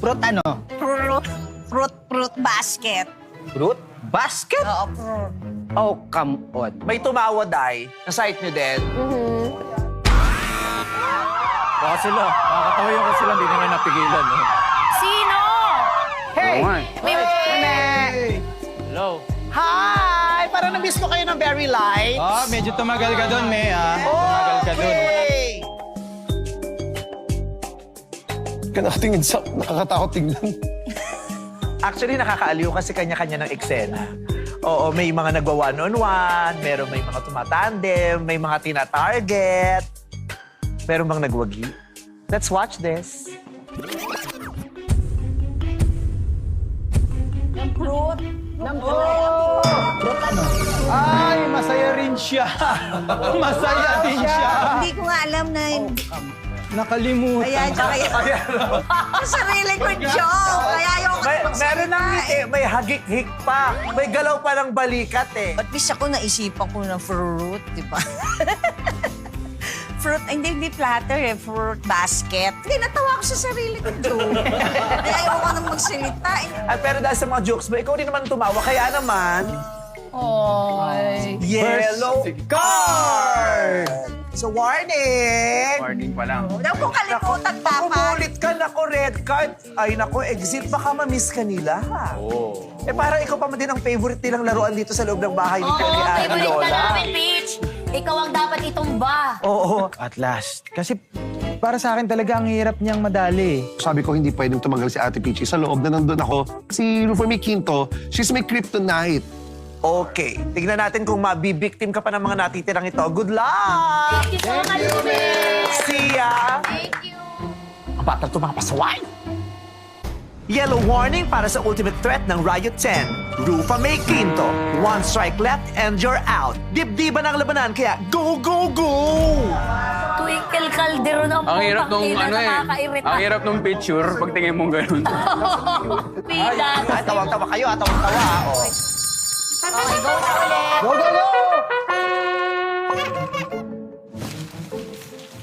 Fruit ano? Fruit basket. Fruit? Basket? Oo, fruit. Oh, come on. May tumawad ay. Na-site nyo din. Baka sila. Nakakatawa yung sila, hindi nila napigilan. Eh. Sino? Hey! May... Hello? Hi! Parang na-miss ko kayo ng Berry Lights. Ah, medyo tumagal ka doon, May, ah. Tumagal ka doon. Okay! Kanatingin sa nakakatakot tingnan. Actually, nakakaaliw kasi kanya-kanya ng eksena. Oo, may mga nagwa one-on-one, meron may mga tumatandem, may mga tina-target. Meron bang nagwagi? Let's watch this. Fruit. Ay, masaya rin siya. Masaya din siya. Hindi ko nga alam na... Nakalimutan. Ayan, tsaka yan. Sa sarili ko joke. Kaya ayoko Meron ng ngiti, may hagik-hik pa. May galaw pa ng balikat eh. At least ako naisipan ko na fruit, di ba? Fruit, hindi platter eh. Fruit basket. Hindi, natawa ako sa sarili ko joke. Kaya ayoko nang magsalita eh. At pero dahil sa mga jokes mo, ikaw din naman tumawa. Kaya naman, Oy. yellow card! So warning! Warning pa lang. Huwag kong kalimutan dapat. Umulit ka, nako, red card. Ay, nako, exit. Baka ma-miss ka nila. Oo. Eh, parang ikaw pa man din ang favorite nilang laruan dito sa loob ng bahay ni Oo, ni Ate favorite ka Lola. namin, Peach. Ikaw ang dapat itumba. Oo. At last. Kasi para sa akin talaga ang hirap niyang madali. Sabi ko hindi pwedeng tumagal si Ate Peachy. Sa loob na nandun ako. Si Rufemi Quinto, she's my kryptonite. Okay. Tignan natin kung mabibiktim ka pa ng mga natitirang ito. Good luck! Thank you so much, Ruben. See ya! Thank you. Ang batang tumapasaway! Yellow warning para sa ultimate threat ng Riot 10. Rufa May Quinto. One strike left and you're out. Dibdiban ang labanan, kaya go, go, go! Twinkle Calderon ang Ang hirap nung putang ina, ano eh. nakakairita. Ang hirap nung picture pag tingin mong ganun. Pila. Ay, tawag-tawa kayo, tawag-tawa. Oh. Okay, go na ulit. Go, go, go!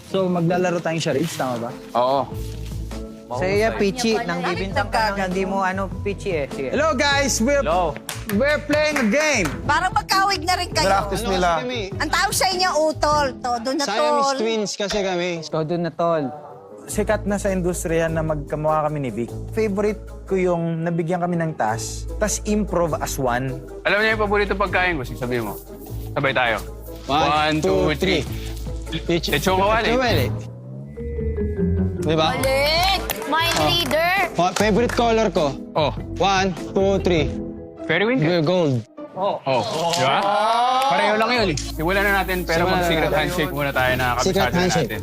So, maglalaro tayong charades, tama ba? Oo. Say, Pichi, Niya pala. nang bibintang ka, hindi mo Pichi eh. Sige. Hello, guys! Hello. We're playing a game. Parang magkawig na rin kayo. Practice nila. Ang tawag sa inyo, utol. Todo na tol. kasi kami. Todo na tol. Sikat na sa industriya na magkamukha kami ni Vic. Favorite ko yung nabigyan kami ng task, tas improv as one. Alam niya yung paborito pagkain ko, sabihin mo. Sabay tayo. 1, 2, 3. Lechong kawali. Diba? Ulit. Mind reader. Favorite color ko. Oh, 1, 2, 3. very win ka. Gold. Oh, di ba? Pareho lang yun eh. Simulan na natin, pero Simulan na mag-secret natin. handshake muna tayo na Secret kabisado na handshake. natin.